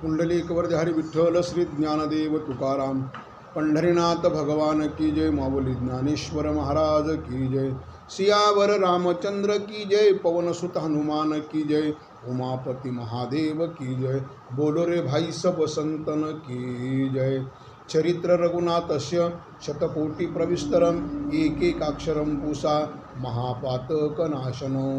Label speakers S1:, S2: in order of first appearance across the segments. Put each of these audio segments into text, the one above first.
S1: पुंडलिकवरती हरी विठ्ठल श्री ज्ञानदेव तुकाराम, पंढरीनाथ भगवान की जय, माऊली ज्ञानेश्वर महाराज की जय, सियावर रामचंद्र की जय, पवन सुत हनुमान की जय, उमापति महादेव की जय, बोलो रे भाई सब संतन की जय। चरित्र रघुनाथस्य शतकोटि प्रविस्तरम, एक एक अक्षरम पूसा महापातक नाशनो।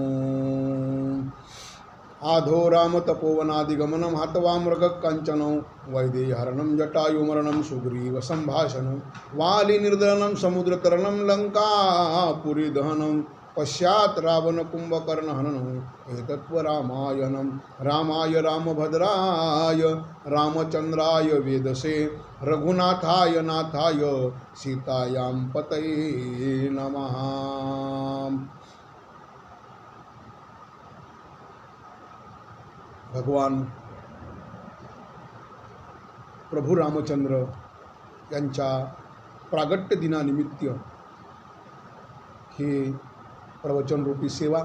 S1: आधो राम तपोवनादिगमनम हतवा मृग कांचनो, वैदेहरणम जटायुमरणम सुग्रीव संभाषणं, वाली निर्दलनम समुद्रतरणम लंकापुरी दहनम, पश्चात रावण कुंभकर्ण हननम्, एतत्व रामायणं रामाय रामभद्राय रामचंद्राय वेदसे, रघुनाथाय नाथाय सीतायां पतये नमः। भगवान प्रभू रामचंद्र यांच्या प्रागट्य दिनानिमित्त हे प्रवचनरूपी सेवा,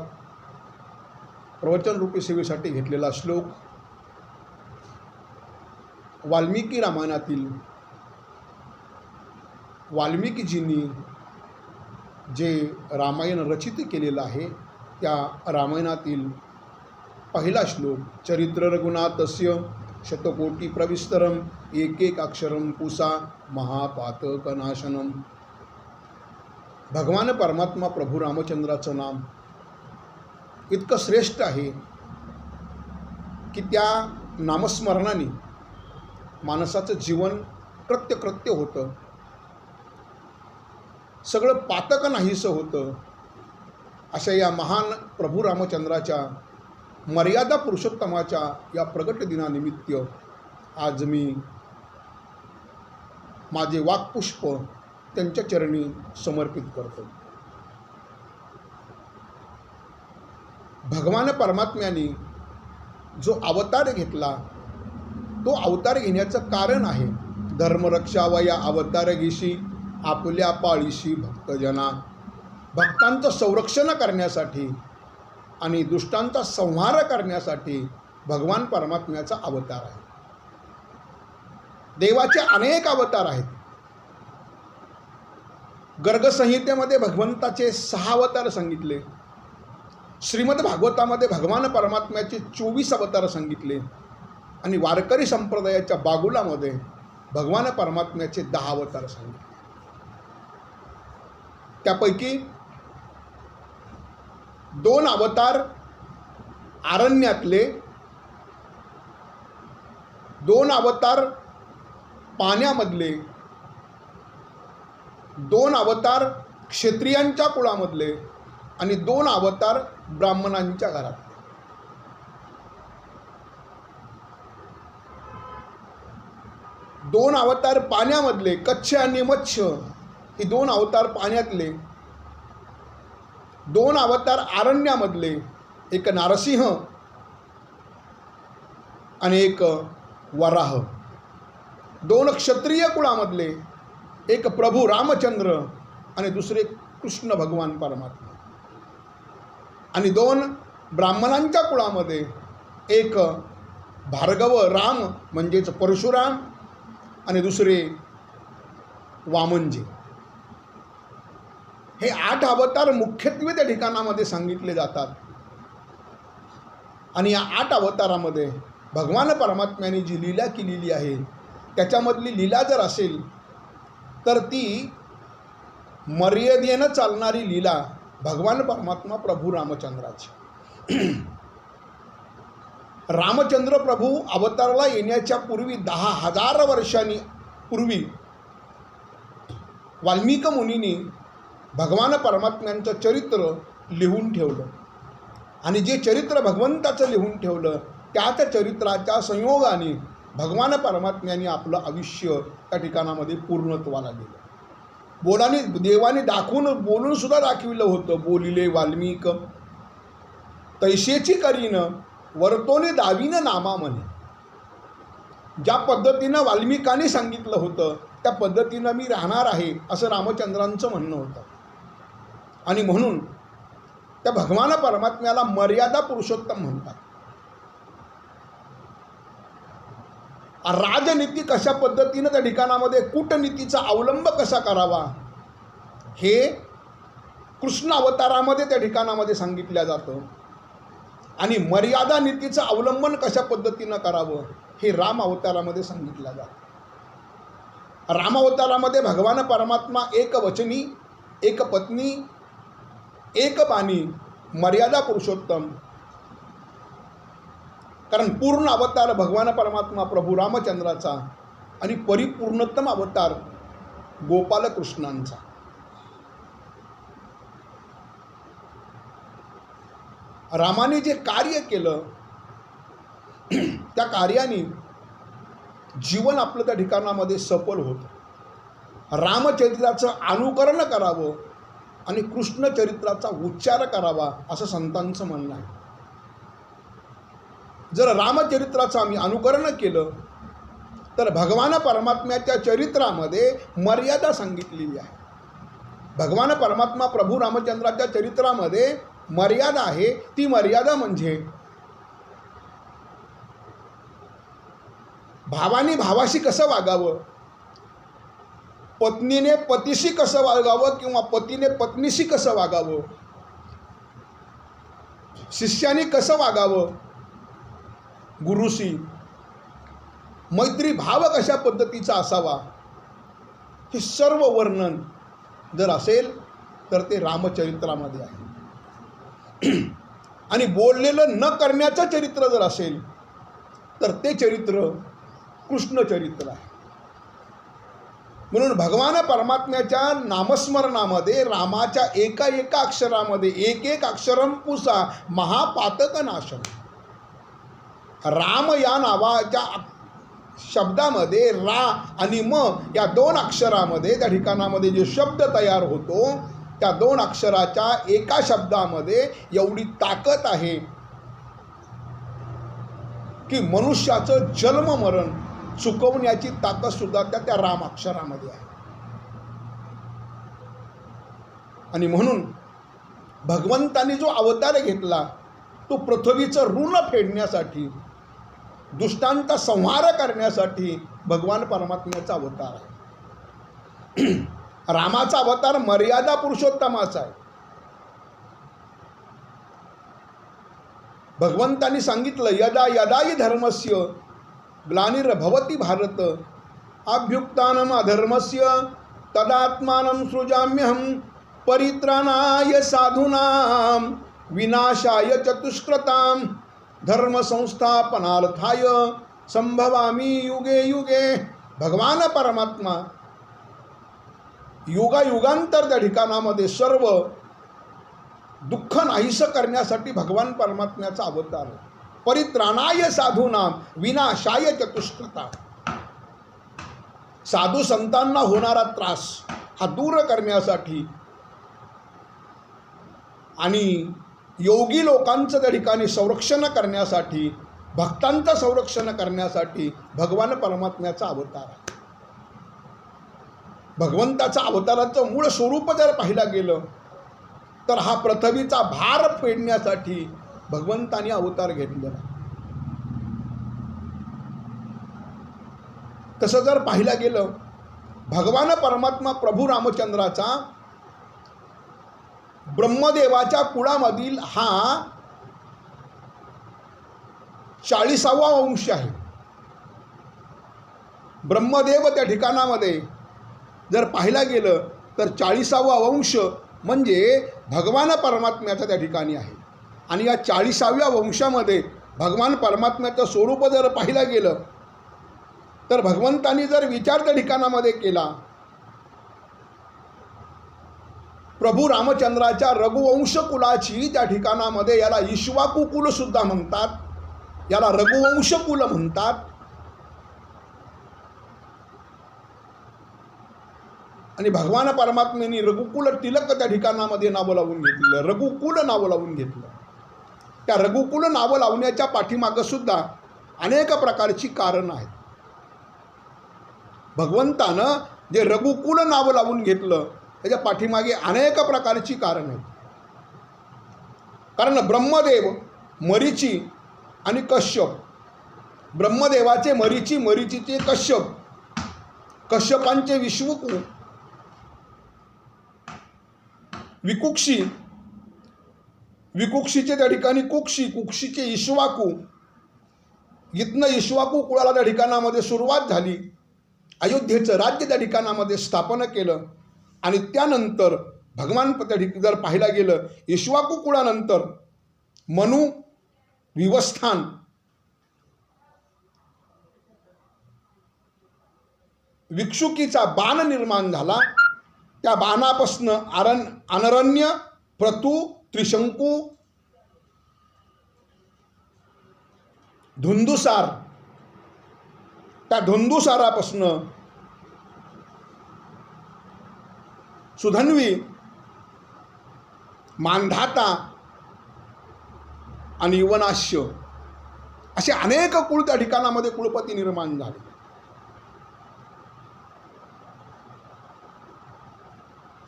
S1: प्रवचनरूपी सेवेसाठी घेतलेला श्लोक वाल्मिकी रामायणातील वाल्मिकीजींनी जे रामायण रचित केलेलं आहे त्या रामायणातील पहिला श्लोक, चरित्र रघुनाथस्य शतकोटि प्रविस्तरम, एक एक अक्षरम पूसा महापातक नाशनम। भगवान परमात्मा प्रभू रामचंद्राचं नाम इतकं श्रेष्ठ आहे की त्या नामस्मरणाने माणसाचं जीवन कृत्य होतं, सगळं पातक नाहीसं होतं। अशा या महान प्रभू रामचंद्राच्या मर्यादा पुरुषोत्तमाच्या या प्रगट दिनानिमित्त आज मी माझे वाक्पुष्प त्यांच्या चरणी समर्पित करतो। भगवान परमात्म्याने जो अवतार घेतला तो अवतार घेण्याचं कारण आहे, धर्मरक्षावया अवतार घेशी आपल्या पाळीशी भक्तजना, भक्तांचं संरक्षण करण्यासाठी आणि दुष्टांचा संहार करण्यासाठी भगवान परमात्म्याचा अवतार आहे। देवाचे अनेक अवतार आहेत। गर्ग संहितेमध्ये भगवंताचे 6 अवतार सांगितले, श्रीमद भागवतामध्ये भगवान परमात्म्याचे 24 अवतार सांगितले आणि वारकरी संप्रदायाच्या बागुलामध्ये भगवान परमात्म्याचे 10 अवतार सांगितले। त्यापैकी 2 अवतार आरण्यातले, 2 अवतार पाण्यामधले, 2 अवतार क्षत्रियांच्या कुळामधले आणि 2 अवतार ब्राह्मणांच्या घरातले। दोन अवतार पाण्यामधले, कच्छ आणि मत्स्य ही 2 अवतार पाण्यातले, 2 अवतार आरण्यामधले, एक नारसिंह आणि एक वराह, 2 क्षत्रिय कुळामधले, एक प्रभू रामचंद्र आणि दुसरे कृष्ण भगवान परमात्मा, आणि 2 ब्राह्मणांच्या कुळामध्ये एक भार्गव राम म्हणजेच परशुराम आणि दुसरे वामनजी। हे 8 अवतार मुख्यत्वे त्या ठिकाणामध्ये सांगितले जातात आणि या 8 अवतारामध्ये भगवान परमात्म्याने जी लीला केलेली आहे त्याच्यामधली लीला जर असेल तर ती मर्यादेनं चालणारी लीला भगवान परमात्मा प्रभू रामचंद्राची। रामचंद्र प्रभू अवताराला येण्याच्या पूर्वी 10,000 वर्षांनी पूर्वी वाल्मिकी मुनींनी भगवान परमात्म्यांचं चरित्र लिहून ठेवलं आणि जे चरित्र भगवंताचं लिहून ठेवलं त्याच चरित्राच्या संयोगाने भगवान परमात्म्यांनी आपलं आयुष्य त्या ठिकाणामध्ये पूर्णत्वाला दिलं। बोलाने देवाने बोलून सुद्धा दाखविलं होतं, बोलिले वाल्मिक तैसेची करीन वर्तोने दावीन नामा म्हणे। ज्या पद्धतीनं वाल्मिकांनी सांगितलं होतं त्या पद्धतीनं मी राहणार आहे असं रामचंद्रांचं म्हणणं होतं आणि म्हणून त्या भगवान परमात्म्याला मर्यादा पुरुषोत्तम म्हणतात। राजनीती कशा पद्धतीनं त्या ठिकाणामध्ये, कूटनीतीचा अवलंब कसा करावा, हे कृष्ण अवतारामध्ये त्या ठिकाणामध्ये सांगितलं जातं. आणि मर्यादा नीतीचं अवलंबन कशा पद्धतीनं करावं हे राम अवतारामध्ये सांगितलं जातं. राम अवतारामध्ये भगवान परमात्मा एक वचनी, एक पत्नी, एक बाणी, मर्यादा पुरुषोत्तम. कारण पूर्ण अवतार भगवान परमात्मा प्रभू रामचंद्राचा आणि परिपूर्णतम अवतार गोपालकृष्णांचा. रामाने जे कार्य केलं त्या कार्याने जीवन आपलं त्या ठिकाणामध्ये सफल होतं. रामचरित्राचं अनुकरण करावं आणि कृष्ण चरित्राचा उच्चार करावा असं संतांचं म्हणणं आहे. जर रामचरित्राचं आम्ही अनुकरण केलं तर भगवान परमात्म्याच्या चरित्रामध्ये मर्यादा सांगितलेली आहे. भगवान परमात्मा प्रभू रामचंद्राच्या चरित्रामध्ये मर्यादा आहे. ती मर्यादा म्हणजे भावाने भावाशी कसं वागावं, पत्नीने पतीशी कसं वागावं किंवा पतीने पत्नीशी कसं वागावं, शिष्याने कसं वागावं, गुरुशी मैत्री भाव कशा पद्धतीचा असावा, हे सर्व वर्णन जर असेल तर ते रामचरित्रामध्ये आहे. आणि बोललेलं न करण्याचं चरित्र जर असेल तर ते चरित्र कृष्ण चरित्र आहे. म्हणून भगवान परमात्म्याच्या नामस्मरणामध्ये रामाच्या एका एका अक्षरामध्ये एक एक अक्षरम पुसा महापातक नाशम. राम या नावाच्या शब्दामध्ये रा आणि म या दोन अक्षरामध्ये त्या ठिकाणामध्ये जे शब्द तयार होतो त्या दोन अक्षराच्या एका शब्दामध्ये एवढी ताकद आहे की मनुष्याचं जन्म मरण चुकवण्याची ताकद सुद्धा त्या राम अक्षरामध्ये आहे. आणि म्हणून भगवंतांनी जो अवतार घेतला तो पृथ्वीचं ऋण फेडण्यासाठी, दुष्टांचा संहार करण्यासाठी भगवान परमात्म्याचा अवतार आहे. रामाचा अवतार मर्यादा पुरुषोत्तमाचा आहे. भगवंतांनी सांगितलं यदा यदाही धर्मस्य ग्लानिर्भवति भारत अभ्युत्थानम अधर्मस्य तदात्मानं सृजाम्यहं परित्राणाय साधूनां विनाशाय चतुष्कृतां धर्म संस्थापनार्थाय संभवामि युगे युगे. भगवान परमात्मा युगायुगांतर त्या ठिकाणामध्ये सर्व दुःख नाहीसं करण्यासाठी भगवान परमात्म्याचा अवतार. परित्राणाय साधूनां विनाशाय चतुष्कृतां. साधू संतांना होणारा त्रास हा दूर करण्यासाठी आणि योगी लोकांचं त्या ठिकाणी संरक्षण करण्यासाठी, भक्तांचं संरक्षण करण्यासाठी भगवान परमात्म्याचा अवतार आहे. भगवंताचा अवताराचं मूळ स्वरूप जर पाहिलं गेलं तर हा पृथ्वीचा भार फेडण्यासाठी भगवंतानी अवतार घेतलेला. तसं जर पाहिलं गेलं भगवान परमात्मा प्रभू रामचंद्राचा ब्रह्मदेवाच्या कुळामधील हा 40वा वंश आहे. ब्रह्मदेव त्या ठिकाणामध्ये जर पाहिला गेलं तर 40वा वंश म्हणजे भगवान परमात्म्याचा त्या ठिकाणी आहे. आणि या 40व्या वंशामध्ये भगवान परमात्म्याचं स्वरूप जर पाहिलं गेलं तर भगवंतांनी जर विचार त्या ठिकाणामध्ये केला, प्रभू रामचंद्राच्या रघुवंश कुलाची त्या ठिकाणामध्ये याला इक्ष्वाकू कुल सुद्धा म्हणतात, याला रघुवंश कुल म्हणतात. आणि भगवान परमात्म्यांनी रघुकुल तिलक त्या ठिकाणामध्ये नावं लावून घेतलं, रघुकुल नावं लावून घेतलं. त्या रघुकुल नावं लावण्याच्या पाठीमागं सुद्धा अनेक प्रकारची कारणं आहेत. भगवंतानं जे रघुकुल नावं लावून घेतलं त्याच्या पाठीमागे अनेक प्रकारची कारणं आहेत. कारण ब्रह्मदेव, मरीची आणि कश्यप ब्रह्मदेवाचे मरीची, मरीचीचे कश्यप, कश्यपांचे विश्वकू, विकुक्षी, विकुक्षीचे त्या ठिकाणी कुक्षी, कुक्षीचे इक्ष्वाकू, इथनं इक्ष्वाकू कुळाला त्या ठिकाणामध्ये सुरुवात झाली. अयोध्येचं राज्य त्या ठिकाणामध्ये स्थापन केलं. आणि त्यानंतर भगवान जर पाहायला गेलं, इक्ष्वाकू कुळानंतर मनु, विवस्थान, विक्षुकीचा बाण निर्माण झाला. त्या बाणापासून अनरण्य, प्रतू, त्रिशंकू, धुंदुसार, त्या धुंदुसारापासून सुधन्वी, मांधाता आणि युवनाश्य असे अनेक कुळ त्या ठिकाणामध्ये कुळपती निर्माण झाले.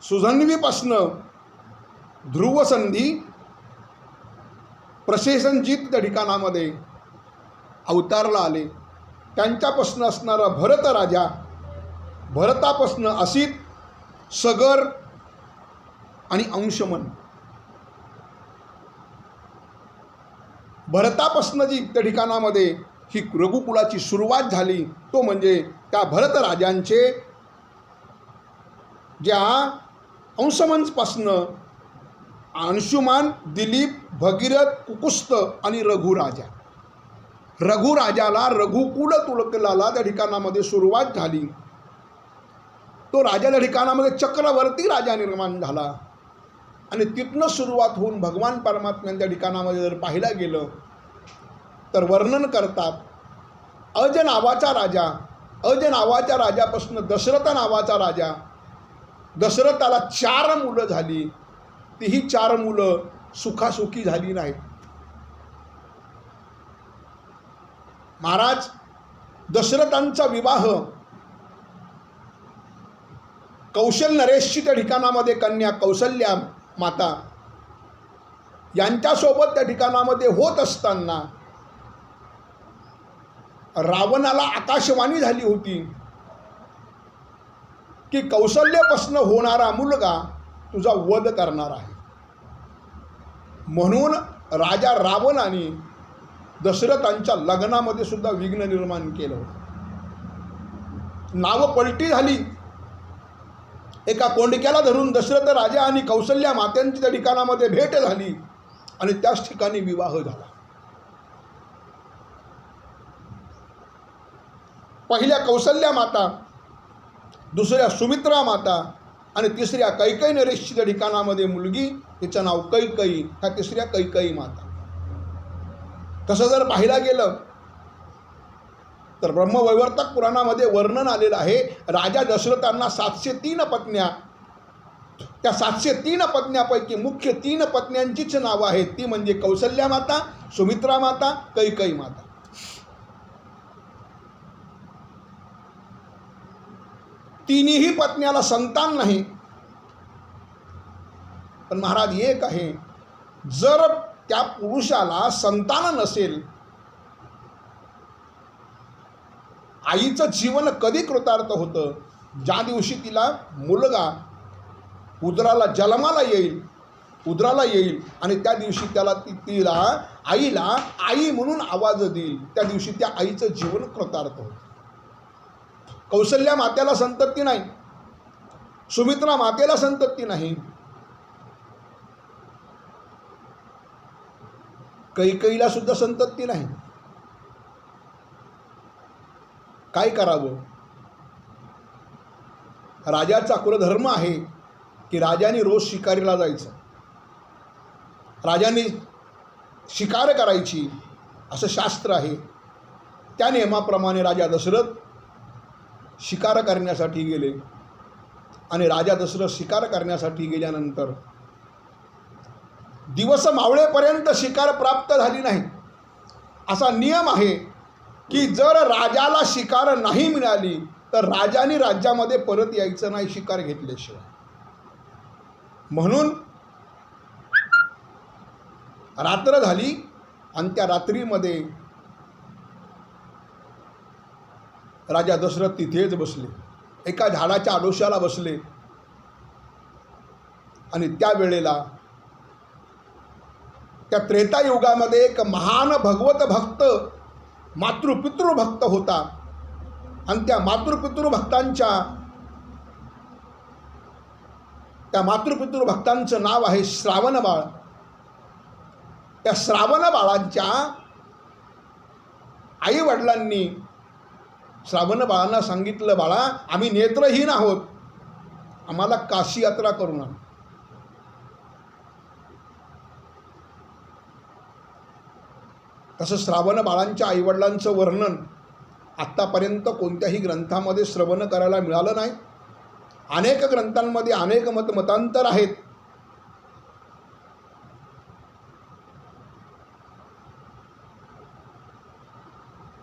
S1: सुधन्वीपासनं ध्रुवसंधी, प्रशेषणजित त्या ठिकाणामध्ये अवतारला आले. त्यांच्यापासून असणारा भरत राजा, भरतापासनं असित, सगर आणि अंशमन. भरतापासनं जी त्या ठिकाणामध्ये ही रघुकुलाची सुरुवात झाली तो म्हणजे त्या भरत राजांचे, ज्या अंशमनपासनं अंशुमान, दिलीप, भगीरथ, कुकुस्त आणि रघुराजा. रघुराजाला रघुकुल तुलकलाला त्या ठिकाणामध्ये सुरुवात झाली. तो राजा त्या ठिकाणामध्ये चक्रवर्ती राजा निर्माण झाला. आणि तिथनं सुरुवात होऊन भगवान परमात्म्यांच्या ठिकाणामध्ये जर पाहायला गेलं तर वर्णन करतात, अज नावाचा राजा, अज नावाच्या राजापासून दशरथ नावाचा राजा, दशरथाला 4 मुलं झाली. तीही 4 मुलं सुखासुखी झाली नाहीत. महाराज, दशरथांचा विवाह कौशल नरेशची त्या ठिकाणामध्ये कन्या कौसल्या माता यांच्यासोबत त्या ठिकाणामध्ये होत असताना रावणाला आकाशवाणी झाली होती की कौशल्यापासून होणारा मुलगा तुझा वध करणार आहे. म्हणून राजा रावणाने दशरथांच्या लग्नामध्ये सुद्धा विघ्न निर्माण केलं होतं. नावं पलटी झाली. एका कोंडक्याला धरून दशरथ राजा आणि कौशल्या मात्यांची त्या ठिकाणामध्ये भेट झाली आणि त्याच ठिकाणी विवाह झाला. पहिल्या कौशल्या माता, दुसऱ्या सुमित्रा माता आणि तिसऱ्या कैकेयी नरेशची त्या ठिकाणामध्ये मुलगी, तिचं नाव कैकेयी, ह्या तिसऱ्या कैकेयी माता. तसं जर पाहायला गेलं तर ब्रह्मवैवर्तक पुराणामध्ये वर्णन आलेलं आहे, राजा दशरथांना 703 पत्न्या. त्या 703 पत्न्यापैकी मुख्य 3 पत्न्यांचीच नावं आहेत. ती म्हणजे कौशल्या माता, सुमित्रा माता, कैकेयी माता. तिन्ही पत्न्याला संतान नाही. पण महाराज एक आहे, जर त्या पुरुषाला संतान नसेल, आईचं जीवन कधी कृतार्थ होतं? ज्या दिवशी तिला मुलगा उदराला जन्माला येईल, उदराला येईल आणि त्या दिवशी तिला आईला आई म्हणून आवाज देईल, त्या दिवशी त्या आईचं जीवन कृतार्थ होतं. कौशल्या मातेला संतती नाही, सुमित्रा मातेला संतती नाही, कैकेयीला सुद्धा संतती नाही. काय करावं? राजाचा कुलधर्म आहे की राजाने रोज शिकारीला जायचं, राजाने शिकार करायची असं शास्त्र आहे. त्या नियमाप्रमाणे राजा दशरथ शिकार करण्यासाठी गेले आणि राजा दशरथ शिकार करण्यासाठी गेल्यानंतर दिवस मावळेपर्यंत शिकार प्राप्त झाली नाही. असा नियम आहे की जर राजाला शिकार नाही मिळाली तर राजाने राज्यामध्ये परत यायचं नाही शिकार घेतल्याशिवाय. म्हणून रात्र झाली आणि त्या रात्रीमध्ये राजा दशरथ तिथेच बसले, एका झाडाच्या आडोशाला बसले. आणि त्यावेळेला त्या त्रेतायुगामध्ये एक महान भगवत भक्त मातृपितृभक्त होता. आणि त्या मातृपितृभक्तांचं नाव आहे श्रावणबाळ. त्या श्रावणबाळांच्या आई वडिलांनी श्रावणबाळांना सांगितलं, बाळा आम्ही नेत्रहीन आहोत, आम्हाला काशी यात्रा करून आण. तसं श्रावणबाळांच्या आईवडिलांचं वर्णन आत्तापर्यंत कोणत्याही ग्रंथामध्ये श्रवण करायला मिळालं नाही. अनेक ग्रंथांमध्ये अनेक मतांतर आहेत.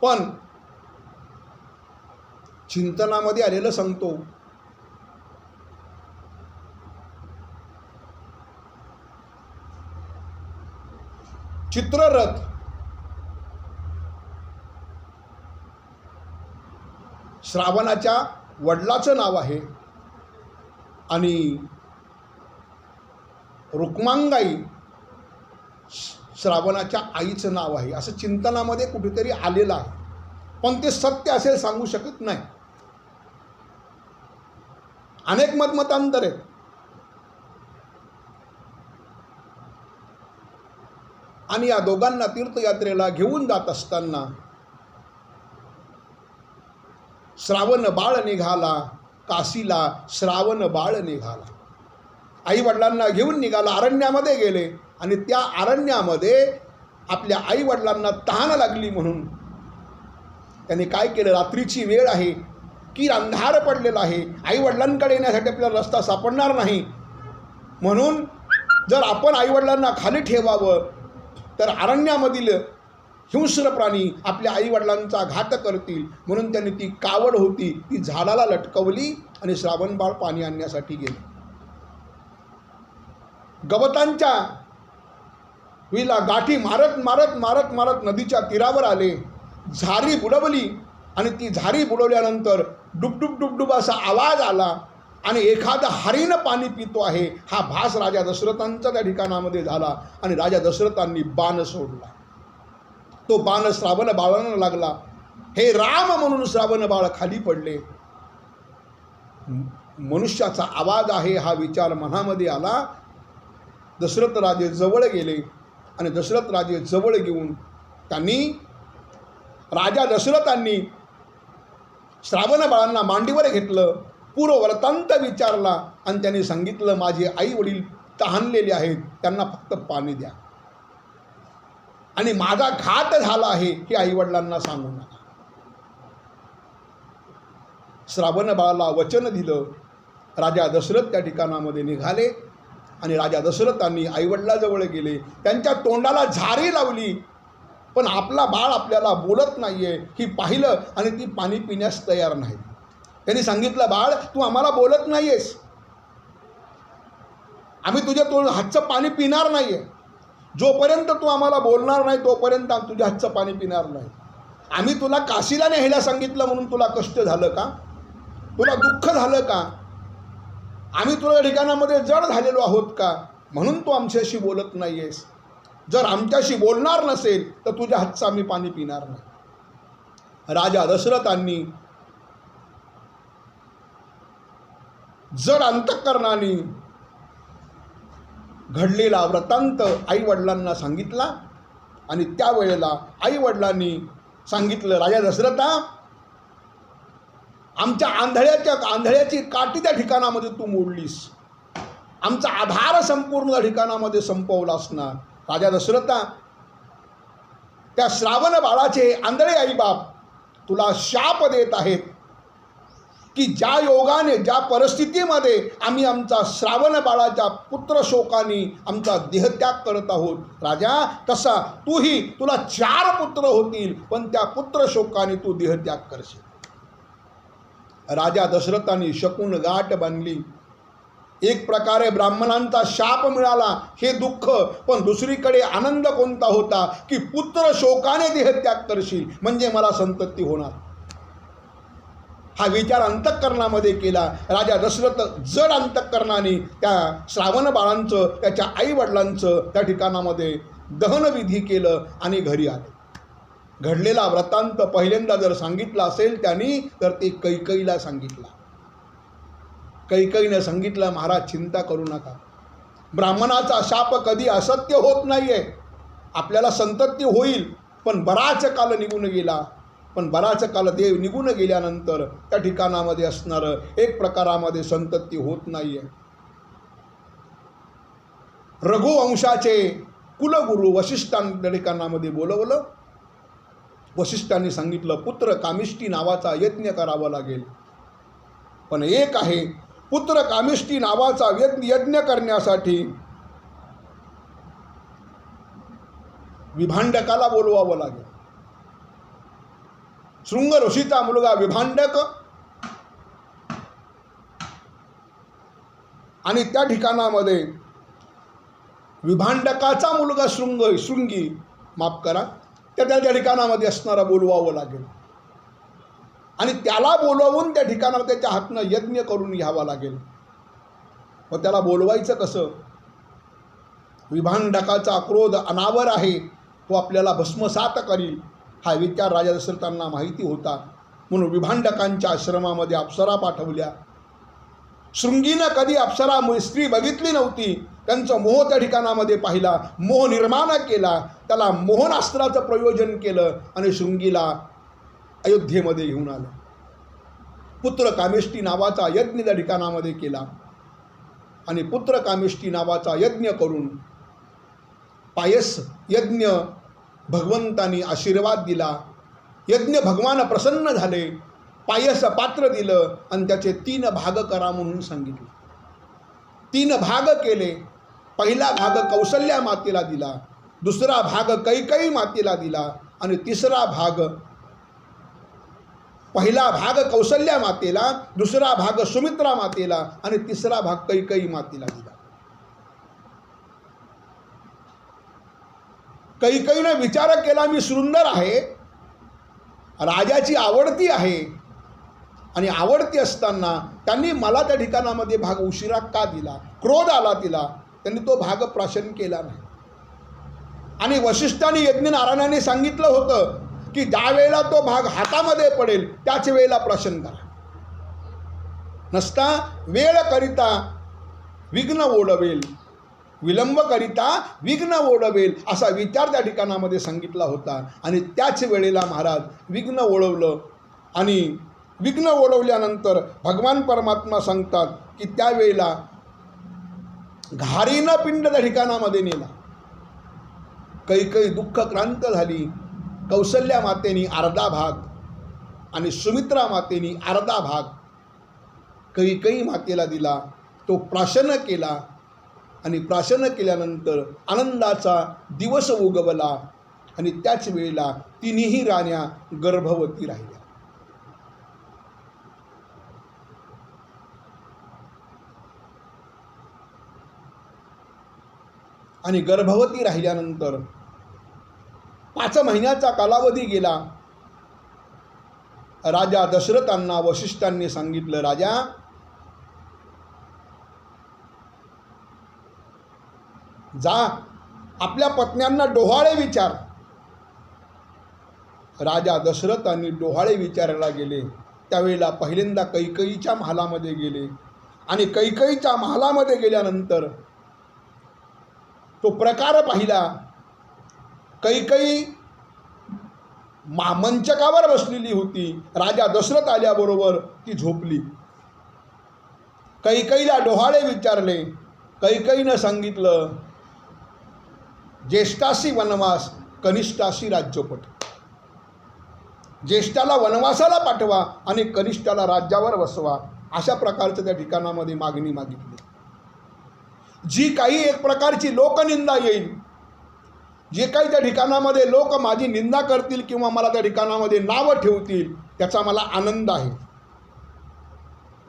S1: पण चिंतनामध्ये आलेलं सांगतो. चित्ररथ श्रावणाच्या वडिलाचं नाव आहे आणि रुक्मांगाई श्रावणाच्या आईचं नाव आहे, असं चिंतनामध्ये कुठेतरी आलेलं आहे. पण ते सत्य असेल सांगू शकत नाही. अनेक मतांतर आहेत. आणि या दोघांना तीर्थयात्रेला घेऊन जात असताना श्रावण बाळ निघाला काशीला, श्रावण बाळ निघाला. आई वडिलांना घेऊन निघाला, अरण्यामध्ये गेले. आणि त्या अरण्यामध्ये आपल्या आई वडिलांना तहान लागली म्हणून त्यांनी काय केलं, रात्रीची वेळ आहे, की अंधार पडलेला आहे, आई वडिलांकडे येण्यासाठी आपल्याला रस्ता सापडणार नाही, म्हणून जर आपण आई वडिलांना खाली ठेवावं तर अरण्यामधील हिंस्र प्राणी आपल्या आईवडिलांचा घात करतील, म्हणून त्यांनी ती कावड होती ती झाडाला लटकवली आणि श्रावणबाळ पाणी आणण्यासाठी गेले. गवतांच्या विला गाठी मारत मारत मारत मारत नदीच्या तीरावर आले. झारी बुडवली आणि ती झारी बुडवल्यानंतर डुबडुब डुबडुब असा आवाज आला आणि एखादा हरिण पाणी पितो आहे हा भास राजा दशरथांचा त्या ठिकाणामध्ये झाला. आणि राजा दशरथांनी बाण सोडला. तो बाण श्रावण बाळांना लागला. हे राम म्हणून श्रावण बाळ खाली पडले. मनुष्याचा आवाज आहे हा विचार मनामध्ये आला. दशरथ राजे जवळ गेले आणि दशरथ राजे जवळ घेऊन राजा दशरथांनी श्रावण बाळांना मांडीवर घेतलं, पूर्व वृत्तांत विचारला आणि त्यांनी सांगितलं, माझे आई वडील तहानलेले आहेत, त्यांना फक्त पाणी द्या आणि माझा घात झाला आहे हे आई वडिलांना सांगू नका. श्रावण बाळाला वचन दिलं. राजा दशरथ त्या ठिकाणामध्ये निघाले आणि राजा दशरथांनी आईवडिलाजवळ गेले, त्यांच्या तोंडाला झारी लावली, पण आपला बाळ आपल्याला बोलत नाहीये ही पाहिलं आणि ती पाणी पिण्यास तयार नाही. त्यांनी सांगितलं, बाळ तू आम्हाला बोलत नाहीयेस, आम्ही तुझ्या हातचं पाणी पिणार नाहीये, जोपर्यंत तू आम्हाला बोलणार नाही तोपर्यंत आम्ही तुझ्या हातचं पाणी पिणार नाही. आम्ही तुला काशीला न्यायला सांगितलं म्हणून तुला कष्ट झालं का, तुला दुःख झालं का, आम्ही तुला ठिकाणामध्ये जड झालेलो आहोत का, म्हणून तू आमच्याशी बोलत नाहीयेस. जर आमच्याशी बोलणार नसेल तर तुझ्या हातचं आम्ही पाणी पिणार नाही. राजा दशरथांनी जड अंतःकरणाने घडलेला वृत्तांत आई वडिलांना सांगितला आणि त्यावेळेला आई वडिलांनी सांगितलं, राजा दशरथा, आमच्या आंधळ्याची काठी त्या ठिकाणामध्ये तू मोडलीस, आमचा आधार संपूर्ण त्या ठिकाणामध्ये संपवलास ना. राजा दशरथा, त्या श्रावण बाळाचे आंधळे आईबाप तुला शाप देत आहेत की ज्या योगाने ज्या परिस्थितीमध्ये आम्ही आमचा श्रावण बाळाच्या पुत्र शोकाने आमचा देहत्याग करत आहोत, राजा तसा तुला 4 पुत्र होतील पण त्या पुत्र शोकाने तू देहत्याग करशील. राजा दशरथांनी शकून गाठ बांधली. एक प्रकारे ब्राह्मणांचा शाप मिळाला हे दुःख, पण दुसरीकडे आनंद कोणता होता की पुत्र शोकाने देहत्याग करशील म्हणजे मला संतती होणार. हा विचार अंतःकरणामध्ये केला. राजा दशरथ जड अंतःकरणाने त्या श्रावण बाळांचं, त्याच्या आईवडिलांचं त्या ठिकाणामध्ये दहनविधी केलं आणि घरी आले. घडलेला वृत्तांत पहिल्यांदा जर सांगितला असेल त्यांनी तर ते कैकेयीला सांगितला. कैकेयीने सांगितलं, महाराज चिंता करू नका, ब्राह्मणाचा शाप कधी असत्य होत नाही आहे. आपल्याला संतती होईल, पण बराच काल निघून गेला. पण बराच काल देव निघून गेल्यानंतर त्या ठिकाणामध्ये असणारं एक प्रकारामध्ये संतती होत नाही आहे. रघुवंशाचे कुलगुरू वसिष्ठांनी त्या ठिकाणामध्ये बोलवलं. वसिष्ठांनी सांगितलं, पुत्र कामिष्ठी नावाचा यज्ञ करावा लागेल. पण एक आहे, पुत्र कामिष्ठी नावाचा यज्ञ करण्यासाठी विभांडकाला बोलवावं लागेल. शृंग ऋषीचा मुलगा विभांडक आणि त्या ठिकाणामध्ये विभांडकाचा मुलगा शृंगी माफ करा, त्या ठिकाणामध्ये असणारा बोलवावं लागेल. आणि त्याला बोलवून त्या ठिकाणामध्ये त्याच्या हातनं यज्ञ करून घ्यावा लागेल. व त्याला बोलवायचं कसं? विभांडकाचा क्रोध अनावर आहे, तो आपल्याला भस्मसात करील हा विचार राजा दशरथांना माहिती होता. म्हणून विभांडकांच्या आश्रमामध्ये अप्सरा पाठवल्या. शृंगीनं कधी अप्सरा स्त्री बघितली नव्हती. त्यांचं मोह त्या ठिकाणामध्ये पाहिला, मोह निर्माण केला, त्याला मोहनास्त्राचं प्रयोजन केलं आणि शृंगीला अयोध्येमध्ये घेऊन आलं. पुत्र कामिष्ठी नावाचा यज्ञ त्या ठिकाणामध्ये केला आणि पुत्र कामिष्ठी नावाचा यज्ञ करून पायस यज्ञ भगवंतांनी आशीर्वाद दिला. यज्ञ भगवान प्रसन्न झाले. पायस पात्र दिलं आणि त्याचे 3 भाग करा म्हणून सांगितले. 3 भाग केले. पहिला भाग कौसल्या मातेला दिला, दुसरा भाग कैकेयी मातेला दिला आणि तिसरा भाग, पहिला भाग कौसल्या मातेला, दुसरा भाग सुमित्रा मातेला आणि तिसरा भाग कैकेयी मातेला दिला. कैकेयीने विचार केला, मी सुंदर आहे, राजाची आवडती आहे आणि आवडती असताना त्यांनी मला त्या ठिकाणामध्ये भाग उशिरा का दिला? क्रोध आला तिला. त्यांनी तो भाग प्राशन केला नाही. आणि वसिष्ठांनी यज्ञनारायणाने सांगितलं होतं की ज्या वेळेला तो भाग हातामध्ये पडेल त्याच वेळेला प्राशन करा, नसता वेळ करिता विघ्न ओढवेल, विलंब करिता विघ्न ओढवेल असा विचार त्या ठिकाणामध्ये सांगितला होता. आणि त्याच वेळेला महाराज विघ्न ओढवलं आणि विघ्न ओढवल्यानंतर भगवान परमात्मा सांगतात की त्यावेळेला घारीनं पिंड त्या ठिकाणामध्ये नेला. कैकेयी दुःखक्रांत झाली. कौसल्या मातेनी अर्धा भाग आणि सुमित्रा मातेनी अर्धा भाग कैकेयी मातेला दिला. तो प्राशन केला आणि प्राशन केल्यानंतर आनंदाचा दिवस उगवला आणि त्याच वेळेला 3ही राण्या गर्भवती राहिल्या. आणि गर्भवती राहिल्यानंतर 5 महिन्याचा कालावधी गेला. राजा दशरथांना वसिष्ठांनी सांगितलं, राजा जा आपल्या पत्न्यांना डोहाळे विचार. राजा दशरथांनी डोहाळे विचारायला गेले. त्यावेळेला पहिल्यांदा कैकेयीच्या महालामध्ये गेले आणि कैकेयीच्या महालामध्ये गेल्यानंतर तो प्रकार पाहिला. कैकेयी मंचकावर बसलेली होती. राजा दशरथ आल्याबरोबर ती झोपली. कैकेयीला डोहाळे विचारले. कैकेयीनं सांगितलं, ज्येष्ठाशी वनवास, कनिष्ठाशी राज्यपट. ज्येष्ठाला वनवासाला पाठवा आणि कनिष्ठाला राज्यावर बसवा, अशा प्रकारचं त्या ठिकाणामध्ये मागणी मागितली. जी काही एक प्रकारची लोकनिंदा येईल, जे काही त्या ठिकाणामध्ये लोक माझी निंदा करतील किंवा मला त्या ठिकाणामध्ये नाव ठेवतील, त्याचा मला आनंद आहे,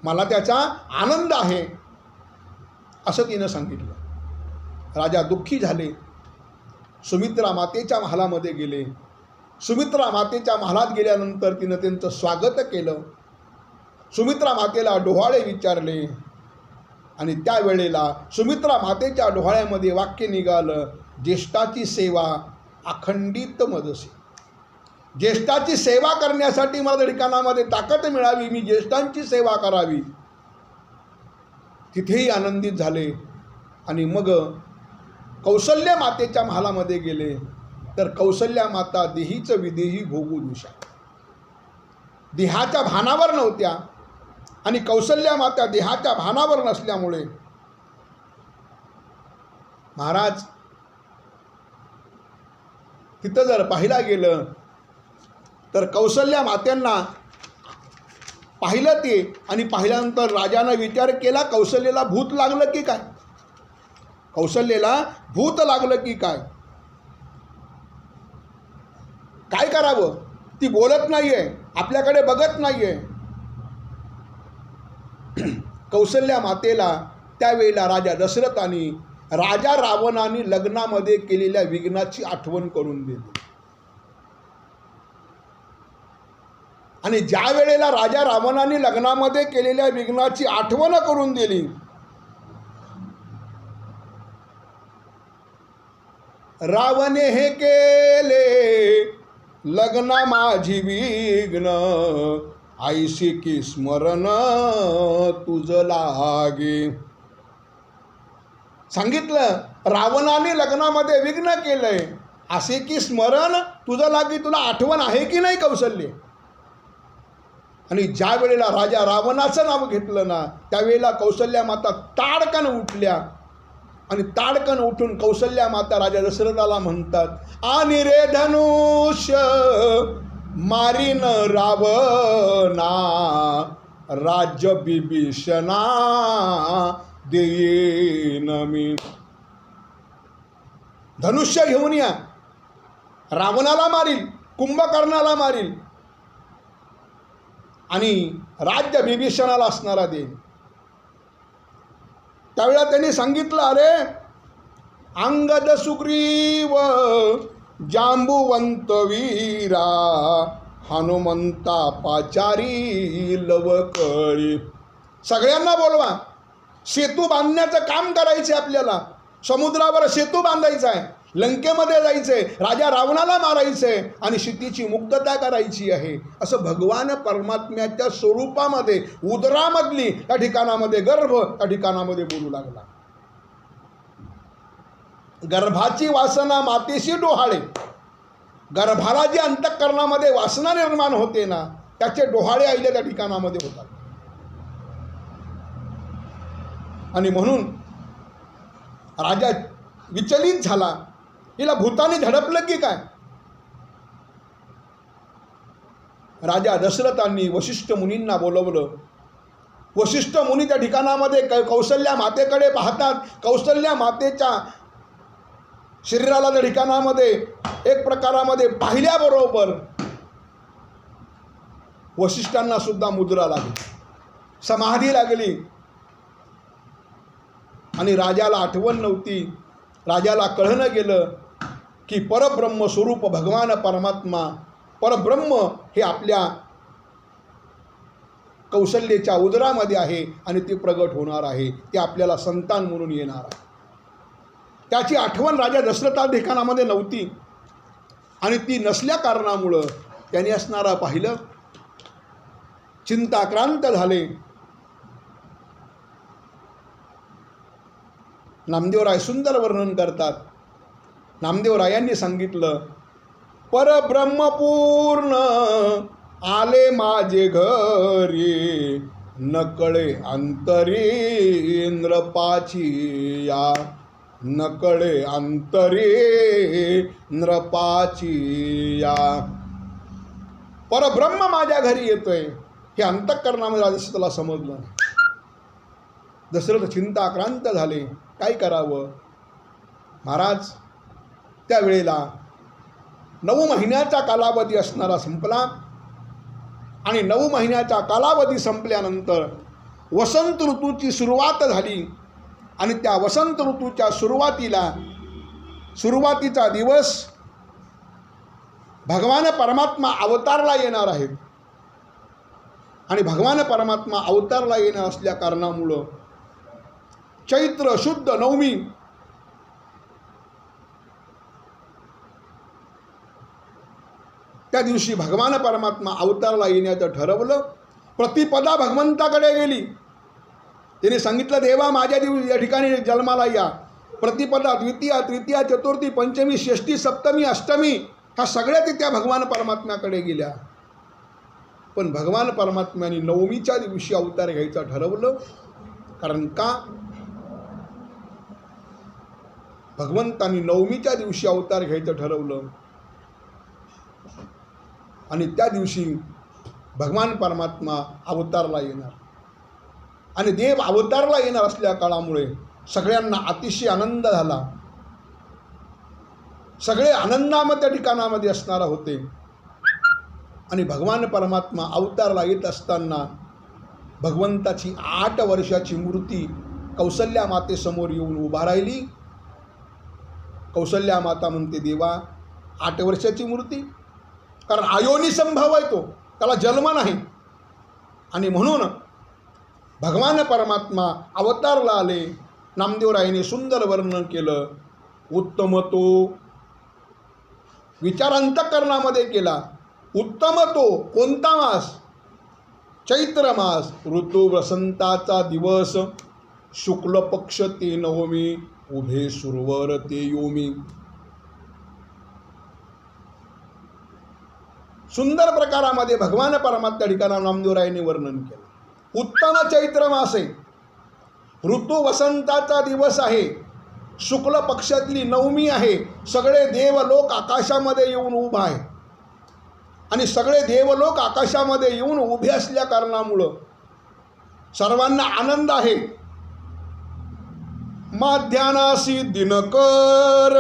S1: मला त्याचा आनंद आहे, असं तिनं सांगितलं. राजा दुःखी झाले. सुमित्रा मातेच्या महालामध्ये गेले. सुमित्रा मातेच्या महालात गेल्यानंतर तिनं त्यांचं स्वागत केलं. सुमित्रा मातेला डोहाळे विचारले आणि त्यावेळेला सुमित्रा मातेच्या डोहाळ्यामध्ये वाक्य निघालं, ज्येष्ठाची सेवा अखंडित मजसे. ज्येष्ठाची सेवा करण्यासाठी मला ठिकाणामध्ये ताकद मिळावी, मी ज्येष्ठांची सेवा करावी. तिथेही आनंदित झाले आणि मग कौसल्य मातेच्या महालामध्ये गेले तर कौसल्या माता देहीचं विदेही भोगू दिशा, देहाच्या भानावर नव्हत्या आणि कौसल्या माता देहाच्या भानावर नसल्यामुळे महाराज तिथं जर पाहिला गेलं तर कौसल्या मात्यांना पाहिलं ते आणि पाहिल्यानंतर राजानं विचार केला, कौसल्याला भूत लागलं की काय, कौसल्याला भूत लागलं की काय, काय करावं, ती बोलत नाहीये, आपल्याकडे बघत नाहीये. कौसल्या मातेला त्यावेळेला राजा दशरथाने राजा रावणाने लग्नामध्ये केलेल्या विघ्नाची आठवण करून दिली. आणि ज्या वेळेला राजा रावणाने लग्नामध्ये केलेल्या विघ्नाची आठवण करून दिली, रावणे हे केले लग्न माझी विघ्न, आईशी की स्मरण तुझ लागे. सांगितलं रावणाने लग्नामध्ये विघ्न केलंय, असे की स्मरण तुझं लागे, तुला आठवण आहे की नाही कौशल्य. आणि ज्या वेळेला राजा रावणाचं नाव घेतलं ना त्यावेळेला कौसल्या माता ताडकन उठल्या आणि ताडकन उठून कौसल्या माता राजा दशरथाला म्हणतात, आणि रे धनुष्य मारीन रावणा, राज्य बिभीषणा देईन मी. धनुष्य घेऊन या, रावणाला मारील, कुंभकर्णाला मारील आणि राज्य बिभीषणाला असणारा देईन. त्यावेळेला त्यांनी सांगितलं, अरे अंगद सुग्रीव जांबुवंत वीरा, हनुमंता पाचारी लवकळी. सगळ्यांना बोलवा, सेतू बांधण्याचं काम करायचं आहे, आपल्याला समुद्रावर सेतू बांधायचा आहे, लंकेमध्ये जायचंय, राजा रावणाला मारायचंय आणि सीतेची मुक्तता करायची आहे. असं भगवान परमात्म्याच्या स्वरूपामध्ये उदरामधली त्या ठिकाणामध्ये गर्भ त्या ठिकाणामध्ये बोलू लागला. गर्भाची वासना मातेशी डोहाळे, गर्भाला जी अंतःकरणामध्ये वासना निर्माण होते ना त्याचे डोहाळे आईले त्या ठिकाणामध्ये होतात. आणि म्हणून राजा विचलित झाला, हिला भूताने झडपलं की काय. राजा दशरथांनी वशिष्ठ मुनींना बोलवलं. वशिष्ठ मुनी त्या ठिकाणामध्ये कौसल्या मातेकडे पाहतात. कौसल्या मातेच्या शरीराला त्या ठिकाणामध्ये एक प्रकारामध्ये पाहिल्याबरोबर वशिष्ठांना सुद्धा मुद्रा लागली, समाधी लागली आणि राजाला आठवण नव्हती. राजाला कळणं गेलं की परब्रह्म स्वरूप भगवान परमात्मा परब्रह्म हे आपल्या कौशल्याच्या उदरामध्ये आहे आणि ते प्रगट होणार आहे, ते आपल्याला संतान म्हणून येणार आहे. त्याची आठवण राजा दशरथा ठिकाणामध्ये नव्हती आणि ती नसल्या कारणामुळं त्यांनी असणारा पाहिलं, चिंताक्रांत झाले. नामदेवराय सुंदर वर्णन करतात. नामदेवरायांनी सांगितलं, परब्रह्मपूर्ण आले माझे घरी, नकळे अंतरी नृपाची या, नकळे अंतरी नृपाची या. परब्रह्म माझ्या घरी येतोय हे अंतःकरणामध्ये दशरथाला समजलं. दशरथ चिंताक्रांत झाले, काय करावं. महाराज त्यावेळेला 9 महिन्याचा कालावधी असणारा संपला आणि 9 महिन्याचा कालावधी संपल्यानंतर वसंत ऋतूची सुरुवात झाली आणि त्या वसंत ऋतूच्या सुरुवातीचा दिवस भगवान परमात्मा अवतारला येणार आहेत आणि भगवान परमात्मा अवतारला येणार असल्या कारणामुळं चैत्र शुद्ध नवमी त्या दिवशी भगवान परमात्मा अवतारला येण्याचं ठरवलं. प्रतिपदा भगवंताकडे गेली. तिने सांगितलं, देवा माझ्या या ठिकाणी जन्माला या. प्रतिपदा, द्वितीया, तृतीया, चतुर्थी, पंचमी, षष्ठी, सप्तमी, अष्टमी ह्या सगळ्या त्या भगवान परमात्म्याकडे गेल्या. पण भगवान परमात्म्याने नवमीच्या दिवशी अवतार घ्यायचं ठरवलं. कारण का? भगवंतांनी नवमीच्या दिवशी अवतार घ्यायचं ठरवलं आणि त्या दिवशी भगवान परमात्मा अवतारला येणार. आणि देव अवतारला येणार असल्या काळामुळे सगळ्यांना अतिशय आनंद झाला. सगळे आनंदामध्ये त्या ठिकाणामध्ये असणारा होते. आणि भगवान परमात्मा अवतारला येत असताना भगवंताची 8 वर्षाची मूर्ती कौसल्या मातेसमोर येऊन उभा राहिली. कौसल्या माता म्हणते, देवा 8 वर्षाची मूर्ती? कारण अयोनी संभव आहे तो, त्याला जन्म नाही. आणि म्हणून भगवान परमात्मा अवतारला आले. नामदेवरायाने सुंदर वर्णन केलं. उत्तम तो विचार अंतःकरणामध्ये केला. उत्तम तो कोणता मास? चैत्र मास, ऋतू वसंताचा दिवस, शुक्ल पक्ष ते नवमी, उभे सुरवर ते योमी. सुंदर प्रकारामध्ये भगवान परमात्मा ठिकाणा नामदेवरायाने वर्णन केलं. उत्तम चैत्र मास आहे, ऋतू वसंताचा दिवस आहे, शुक्ल पक्षातली नवमी आहे. सगळे देवलोक आकाशामध्ये येऊन उभा आहे. आणि सगळे देवलोक आकाशामध्ये येऊन उभे असल्या कारणामुळं सर्वांना आनंद आहे. माध्यानासी दिनकर,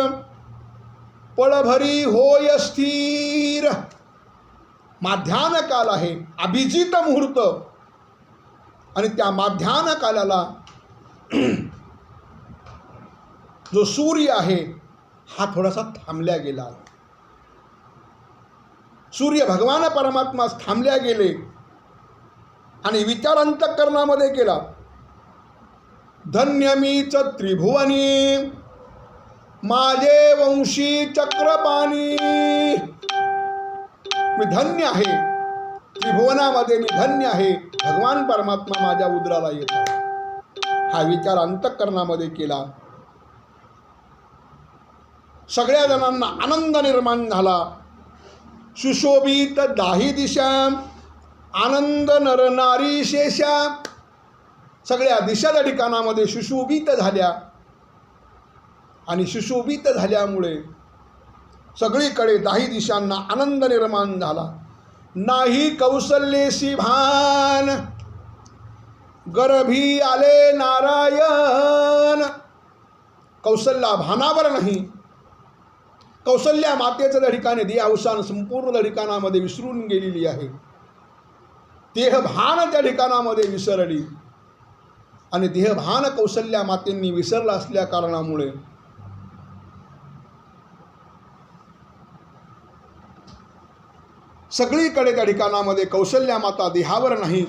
S1: पळभरी होय स्थिर. माध्यान काल आहे, अभिजित मुहूर्त. आणि त्या माध्यान कालाला जो सूर्य आहे हा थोडासा थांबल्या गेला. सूर्य भगवान परमात्मा थांबल्या गेले आणि विचार अंतःकरणामध्ये केला. धन्य मीच त्रिभुवनी, माझे वंशी चक्रपाणी. मी धन्य आहे, त्रिभुवनामध्ये मी धन्य आहे. भगवान परमात्मा माझ्या उदराला येतात. हा विचार अंतःकरणामध्ये केला. सगळ्या जणांना आनंद निर्माण झाला. सुशोभित दाही दिशा, आनंद नर नारी शेषा. सगळ्या दिशा त्या ठिकाणामध्ये सुशोभित झाल्या. आणि सुशोभित झाल्यामुळे सगळीकडे दाही दिशांना आनंद निर्माण झाला. नाही कौसल्येसी भान, गर्भी आले नारायण. कौसल्या भानावर नाही. कौसल्या मातेचं त्या ठिकाणी देहावसान संपूर्ण त्या ठिकाणामध्ये विसरून गेलेली आहे. देहभान त्या ठिकाणामध्ये विसरली. आणि देहभान कौसल्या मातेंनी विसरला असल्या कारणामुळे सगळीकडे त्या ठिकाणामध्ये कौसल्या माता देहावर नाही,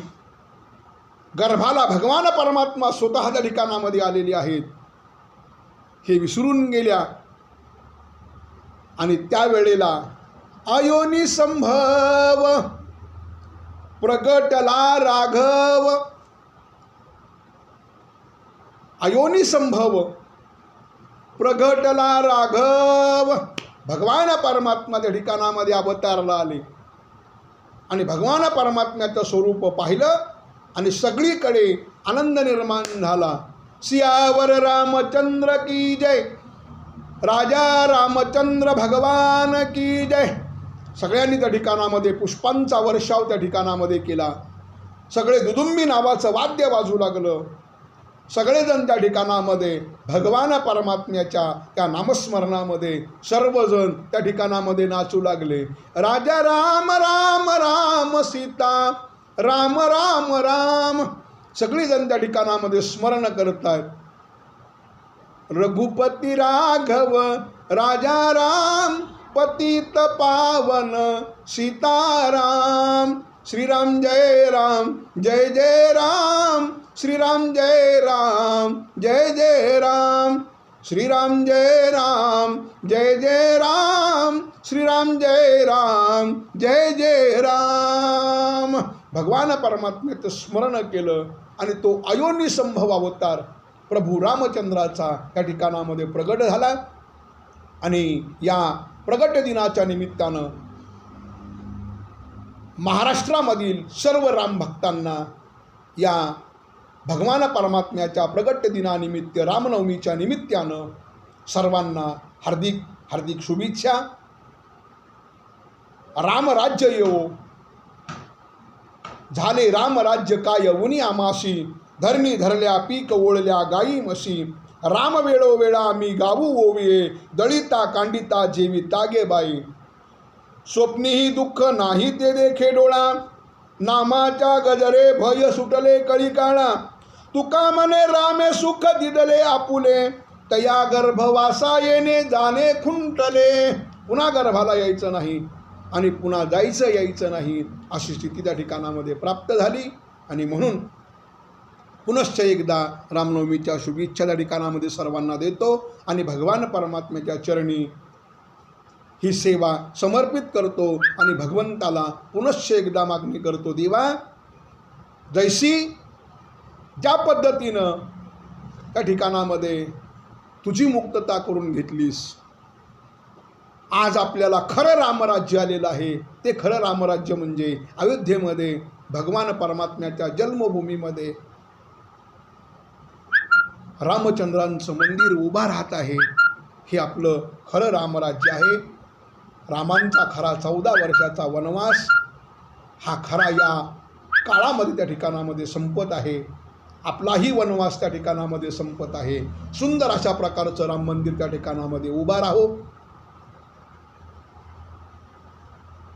S1: गर्भाला भगवान परमात्मा स्वतः त्या ठिकाणामध्ये आलेले आहेत हे विसरून गेल्या. आणि त्यावेळेला अयोनी संभव, प्रगटला राघव. अयोनी संभव, प्रगटला राघव. भगवान परमात्मा त्या ठिकाणामध्ये अवतारला आले आणि भगवान परमात्म्याचं स्वरूप पाहिलं आणि सगळीकडे आनंद निर्माण झाला. सियावर रामचंद्र की जय, राजा रामचंद्र भगवान की जय. सगळ्यांनी त्या ठिकाणामध्ये पुष्पांचा वर्षाव त्या ठिकाणामध्ये केला. सगळे दुदुंबी नावाचं वाद्य वाजू लागलं. सगळेजण त्या ठिकाणामध्ये भगवान परमात्म्याच्या त्या नामस्मरणामध्ये सर्वजण त्या ठिकाणामध्ये नाचू लागले. राजा राम राम राम सीता राम राम राम. सगळेजण त्या ठिकाणामध्ये स्मरण करतात. रघुपती राघव राजा राम, पतित पावन सीताराम. श्रीराम जय राम जय जय राम, श्रीराम जय राम जय जय राम, श्रीराम जय राम जय जय राम, श्रीराम जय राम जय जय राम. भगवान परमात्म्याचं स्मरण केलं आणि तो अयोनी संभव अवतार प्रभू रामचंद्राचा त्या ठिकाणामध्ये प्रगट झाला. आणि या प्रगट दिनाच्या निमित्तानं महाराष्ट्रामधील सर्व राम भक्तांना या भगवान परमात्म्याच्या प्रगट दिनानिमित्त रामनवमीच्या निमित्तानं सर्वांना हार्दिक हार्दिक शुभेच्छा. रामराज्य येवो, झाले रामराज्य काय उनी आमाशी, धरणी धरल्या पीक ओळल्या गायी म्हशी, राम वेळोवेळा मी गावू ओविये, दळिता कांडिता जेवी तागे बाई, स्वप्नीही दुःख नाही ते देखे डोळा, नामाच्या गजरे भय सुटले कळी काळा, तुका मने रामे सुख दिदले आपुले, तया गर्भवासा येणे जाणे खुंटले. पुन्हा गर्भाला यायचं नाही आणि पुन्हा जायचं यायचं नाही अशी स्थिती त्या ठिकाणामध्ये प्राप्त झाली. आणि म्हणून पुनश्च एकदा रामनवमीच्या शुभेच्छा त्या ठिकाणामध्ये सर्वांना देतो आणि भगवान परमात्म्याच्या चरणी ही सेवा समर्पित करतो आणि भगवंताला पुनश्च एकदा मागणी करतो, देवा जैसी ज्या पद्धतीनं त्या ठिकाणामध्ये तुझी मुक्तता करून घेतलीस, आज आपल्याला खरं रामराज्य आलेलं आहे. ते खरं रामराज्य म्हणजे अयोध्येमध्ये भगवान परमात्म्याच्या जन्मभूमीमध्ये रामचंद्रांचं मंदिर उभा राहत आहे. हे आपलं खरं रामराज्य आहे. रामांचा खरा 14 वर्षाचा वनवास हा खरा या काळामध्ये त्या ठिकाणामध्ये संपत आहे. आपलाही वनवास त्या ठिकाणामध्ये संपत आहे. सुंदर अशा प्रकारचं राम मंदिर त्या ठिकाणामध्ये उभा राहो.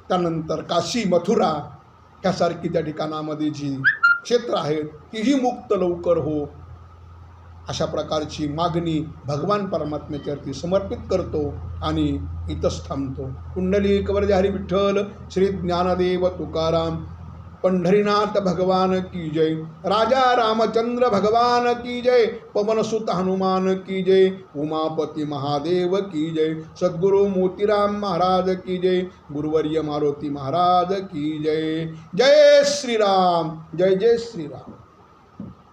S1: त्यानंतर काशी मथुरा ह्यासारखी त्या ठिकाणामध्ये जी क्षेत्र आहेत तीही मुक्त लवकर हो, अशा प्रकारची मागणी भगवान परमात्म्यावरती समर्पित करतो आणि इथंच थांबतो. पुंडलिक वरद हरी विठ्ठल श्री ज्ञानदेव तुकाराम पंढरीनाथ भगवान की जय, राजा रामचंद्र भगवान की जय, पवनसुत हनुमान की जय, उमापति महादेव की जय, सद्गुरु मोतीराम महाराज की जय, गुरुवर्य मारुति महाराज की जय. जय श्री राम, जय जय श्री राम.